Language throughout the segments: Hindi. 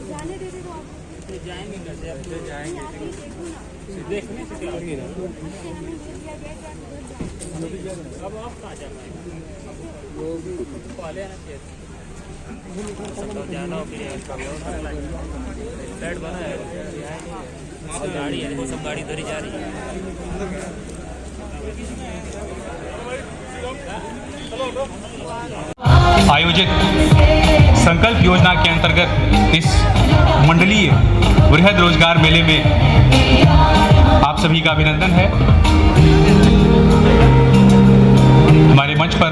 जाने दे दो आप जाएंगे कैसे आप जाएंगे देखने से क्या होगी ना अब आप कहाँ जा पाएंगे वो भी पहले आना चाहिए तो जाना फ्लैट बना है गाड़ी है वो सब गाड़ी धरी जा रही है। आयोजित संकल्प योजना के अंतर्गत इस मंडलीय वृहद रोजगार मेले में आप सभी का अभिनंदन है। हमारे मंच पर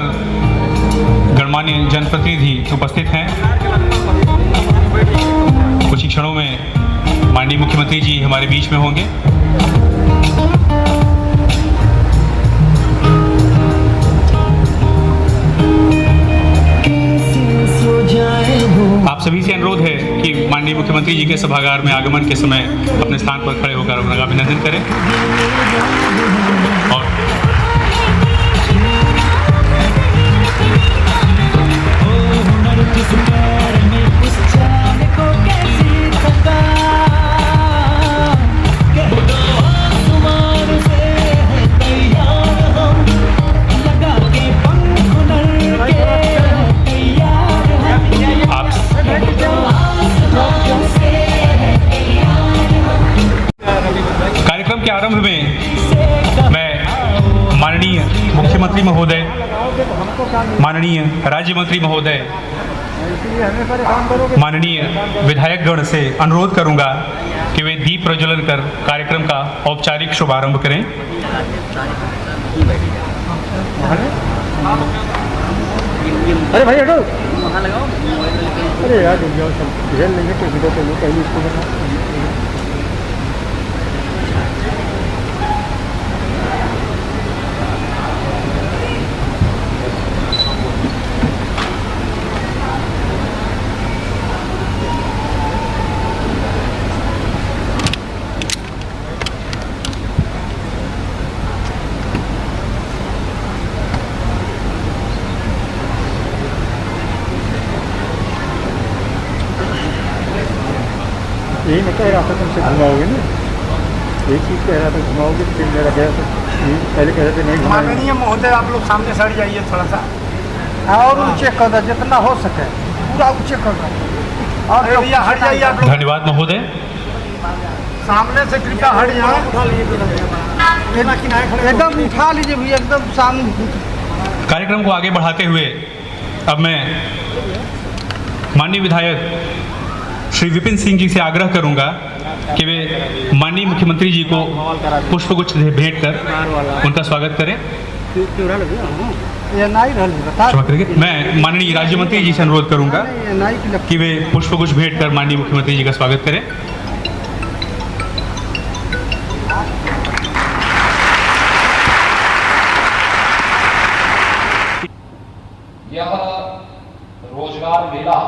गणमान्य जनप्रतिनिधि उपस्थित हैं। कुछ ही क्षणों में माननीय मुख्यमंत्री जी हमारे बीच में होंगे। आप सभी से अनुरोध है कि माननीय मुख्यमंत्री जी के सभागार में आगमन के समय अपने स्थान पर खड़े होकर उनका अभिनंदन करें। और कार्यक्रम के आरंभ में मैं माननीय मुख्यमंत्री महोदय, माननीय राज्य मंत्री महोदय, माननीय विधायकगण से अनुरोध करूंगा कि वे दीप प्रज्वलन कर कार्यक्रम का औपचारिक शुभारंभ करें। अरे भाई हटो, अरे यार घेर लेंगे तो वीडियो पे पहले इसको बना। यही मैं कह रहा था तुमसे घुमाओगे ना, एक चीज़ कह रहा था घुमाओगे, फिर मेरा गया तो पहले कह रहे थे नहीं घुमाएंगे। माननीय महोदय आप लोग सामने सड़ जाइए थोड़ा सा और ऊँचे कर दो जितना हो सके पूरा ऊँचे कर दो और भैया हट जाइए आप लोग। धन्यवाद महोदय। सामने से कृपया हट जाए, एकदम उठा लीजिए भैया एकदम सामने। कार्यक्रम को आगे बढ़ाते हुए अब मैं माननीय विधायक श्री विपिन सिंह जी से आग्रह करूंगा कि वे माननीय मुख्यमंत्री जी को पुष्पगुच्छ भेंट कर उनका स्वागत करें। मैं माननीय राज्य मंत्री जी से अनुरोध करूंगा कि वे पुष्पगुच्छ भेंट कर माननीय मुख्यमंत्री जी का स्वागत करें। यह रोजगार मेला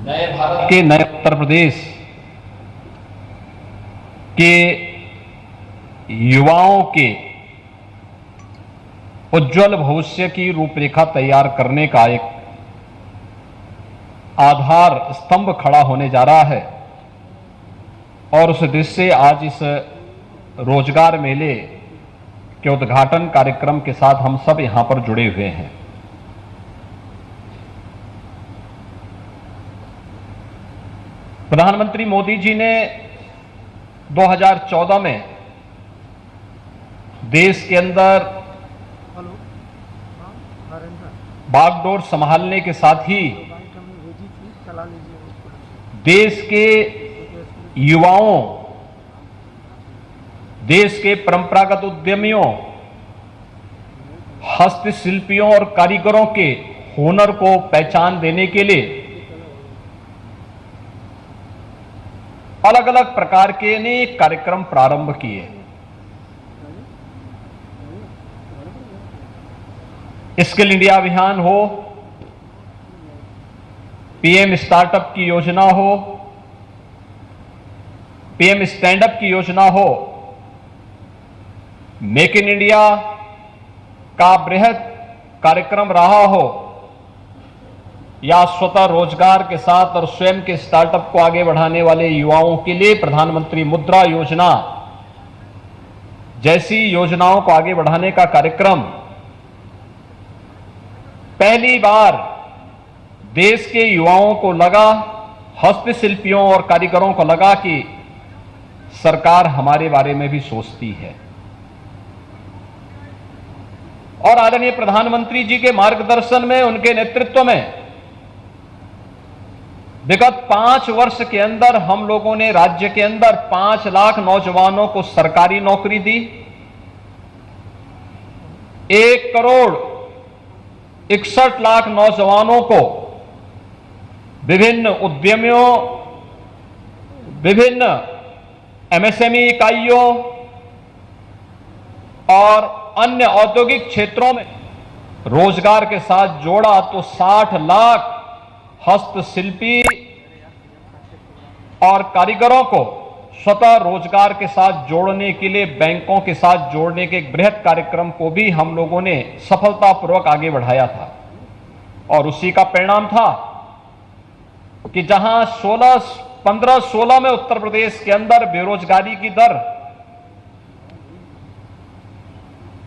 नए भारत के, नए उत्तर प्रदेश के युवाओं के उज्जवल भविष्य की रूपरेखा तैयार करने का एक आधार स्तंभ खड़ा होने जा रहा है। और उस दृष्टि से आज इस रोजगार मेले के उद्घाटन कार्यक्रम के साथ हम सब यहां पर जुड़े हुए हैं। प्रधानमंत्री मोदी जी ने 2014 में देश के अंदर बागडोर संभालने के साथ ही देश के युवाओं, देश के परंपरागत उद्यमियों, हस्तशिल्पियों और कारीगरों के हुनर को पहचान देने के लिए अलग अलग प्रकार के अनेक कार्यक्रम प्रारंभ किए। स्किल इंडिया अभियान हो, पीएम स्टार्टअप की योजना हो, पीएम स्टैंड अप की योजना हो, मेक इन इंडिया, का बृहद कार्यक्रम रहा हो या स्वतः रोजगार के साथ और स्वयं के स्टार्टअप को आगे बढ़ाने वाले युवाओं के लिए प्रधानमंत्री मुद्रा योजना जैसी योजनाओं को आगे बढ़ाने का कार्यक्रम पहली बार देश के युवाओं को लगा, हस्तशिल्पियों और कारीगरों को लगा कि सरकार हमारे बारे में भी सोचती है। और आदरणीय प्रधानमंत्री जी के मार्गदर्शन में, उनके नेतृत्व में विगत 5 वर्ष के अंदर हम लोगों ने राज्य के अंदर 5 लाख नौजवानों को सरकारी नौकरी दी, 1 करोड़ 61 लाख नौजवानों को विभिन्न उद्यमियों, विभिन्न एमएसएमई इकाइयों और अन्य औद्योगिक क्षेत्रों में रोजगार के साथ जोड़ा, तो 60 लाख हस्तशिल्पी और कारीगरों को स्वतः रोजगार के साथ जोड़ने के लिए बैंकों के साथ जोड़ने के एक बृहद कार्यक्रम को भी हम लोगों ने सफलतापूर्वक आगे बढ़ाया था। और उसी का परिणाम था कि जहां 15-16 में उत्तर प्रदेश के अंदर बेरोजगारी की दर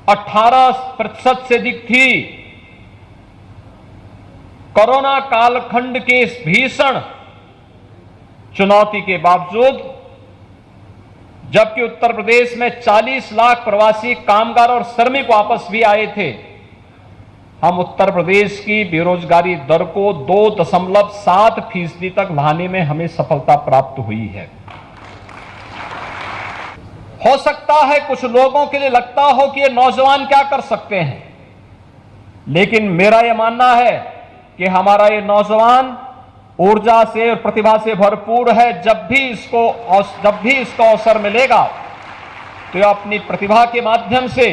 18% से अधिक थी, कोरोना कालखंड के इस भीषण चुनौती के बावजूद, जबकि उत्तर प्रदेश में 40 लाख प्रवासी कामगार और श्रमिक वापस भी आए थे, हम उत्तर प्रदेश की बेरोजगारी दर को 2.7% तक लाने में हमें सफलता प्राप्त हुई है। हो सकता है कुछ लोगों के लिए लगता हो कि ये नौजवान क्या कर सकते हैं, लेकिन मेरा यह मानना है कि हमारा ये नौजवान ऊर्जा से और प्रतिभा से भरपूर है। जब भी इसको अवसर मिलेगा तो यह अपनी प्रतिभा के माध्यम से,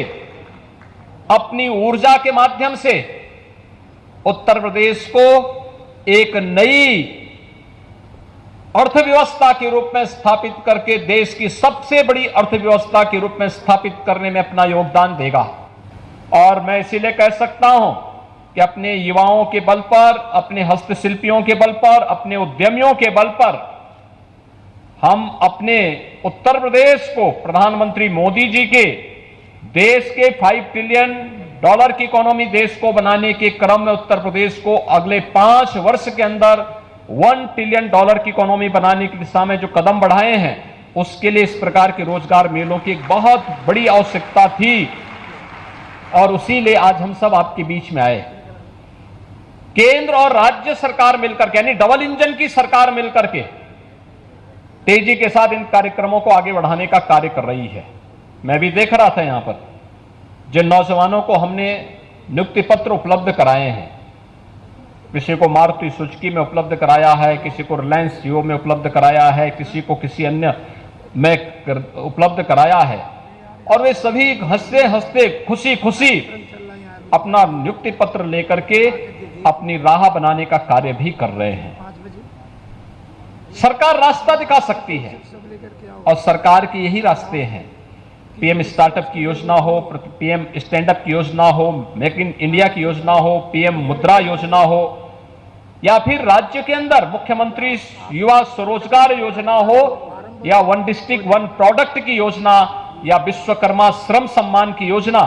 अपनी ऊर्जा के माध्यम से उत्तर प्रदेश को एक नई अर्थव्यवस्था के रूप में स्थापित करके देश की सबसे बड़ी अर्थव्यवस्था के रूप में स्थापित करने में अपना योगदान देगा। और मैं इसीलिए कह सकता हूं कि अपने युवाओं के बल पर, अपने हस्तशिल्पियों के बल पर, अपने उद्यमियों के बल पर हम अपने उत्तर प्रदेश को प्रधानमंत्री मोदी जी के देश के $5 ट्रिलियन की इकोनॉमी देश को बनाने के क्रम में उत्तर प्रदेश को अगले 5 वर्ष के अंदर $1 ट्रिलियन की इकोनॉमी बनाने की दिशा में जो कदम बढ़ाए हैं, उसके लिए इस प्रकार के रोजगार मेलों की एक बहुत बड़ी आवश्यकता थी। और उसी लिए आज हम सब आपके बीच में आए। केंद्र और राज्य सरकार मिलकर के, यानी डबल इंजन की सरकार मिलकर के तेजी के साथ इन कार्यक्रमों को आगे बढ़ाने का कार्य कर रही है। मैं भी देख रहा था यहां पर जिन नौजवानों को हमने नियुक्ति पत्र उपलब्ध कराए हैं, किसी को मारुति सुजुकी में उपलब्ध कराया है, किसी को रिलायंस जियो में उपलब्ध कराया है, किसी को किसी अन्य में उपलब्ध कराया है, और वे सभी हंसते हंसते खुशी खुशी अपना नियुक्ति पत्र लेकर के अपनी राह बनाने का कार्य भी कर रहे हैं। सरकार रास्ता दिखा सकती है और सरकार के यही रास्ते हैं। पीएम स्टार्टअप की योजना हो, पीएम स्टैंड अप की योजना हो, मेक इन इंडिया की योजना हो, पीएम मुद्रा योजना हो, या फिर राज्य के अंदर मुख्यमंत्री युवा स्वरोजगार योजना हो, या 1 डिस्ट्रिक्ट 1 प्रोडक्ट की योजना, या विश्वकर्मा श्रम सम्मान की योजना,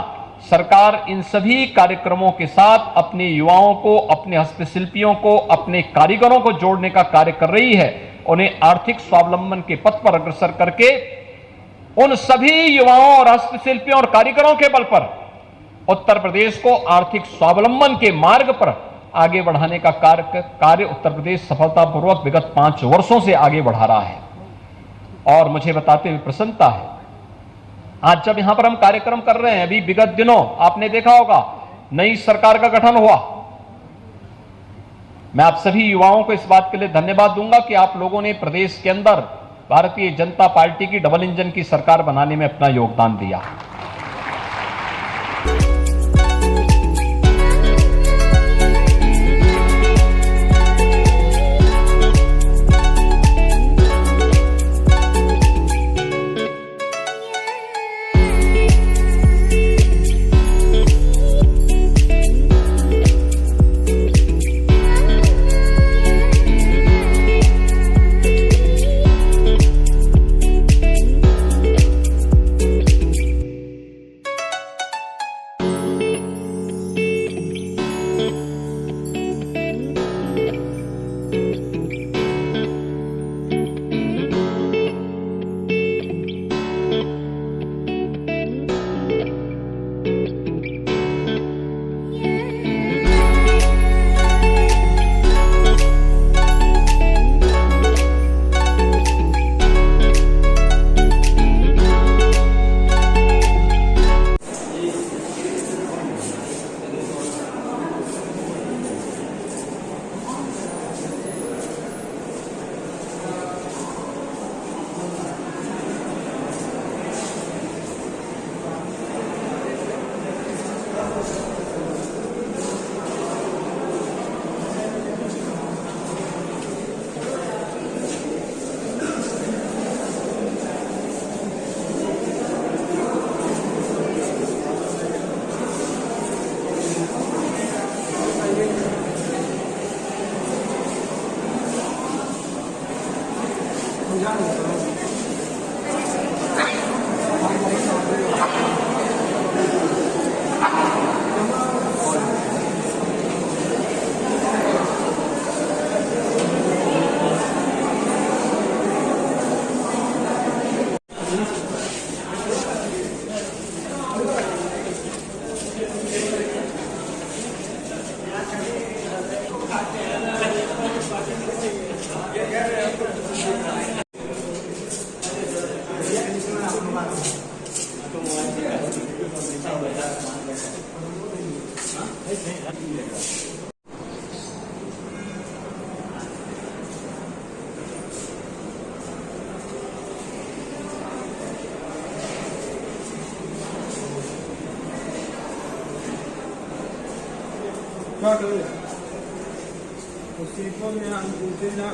सरकार इन सभी कार्यक्रमों के साथ अपने युवाओं को, अपने हस्तशिल्पियों को, अपने कारीगरों को जोड़ने का कार्य कर रही है। उन्हें आर्थिक स्वावलंबन के पथ पर अग्रसर करके उन सभी युवाओं और हस्तशिल्पियों और कारीगरों के बल पर उत्तर प्रदेश को आर्थिक स्वावलंबन के मार्ग पर आगे बढ़ाने का कार्य उत्तर प्रदेश सफलतापूर्वक विगत 5 वर्षों से आगे बढ़ा रहा है। और मुझे बताते हुए प्रसन्नता है, आज जब यहां पर हम कार्यक्रम कर रहे हैं, अभी विगत दिनों आपने देखा होगा नई सरकार का गठन हुआ। मैं आप सभी युवाओं को इस बात के लिए धन्यवाद दूंगा कि आप लोगों ने प्रदेश के अंदर भारतीय जनता पार्टी की डबल इंजन की सरकार बनाने में अपना योगदान दिया। क्या करें उसी को में हम पूछे ना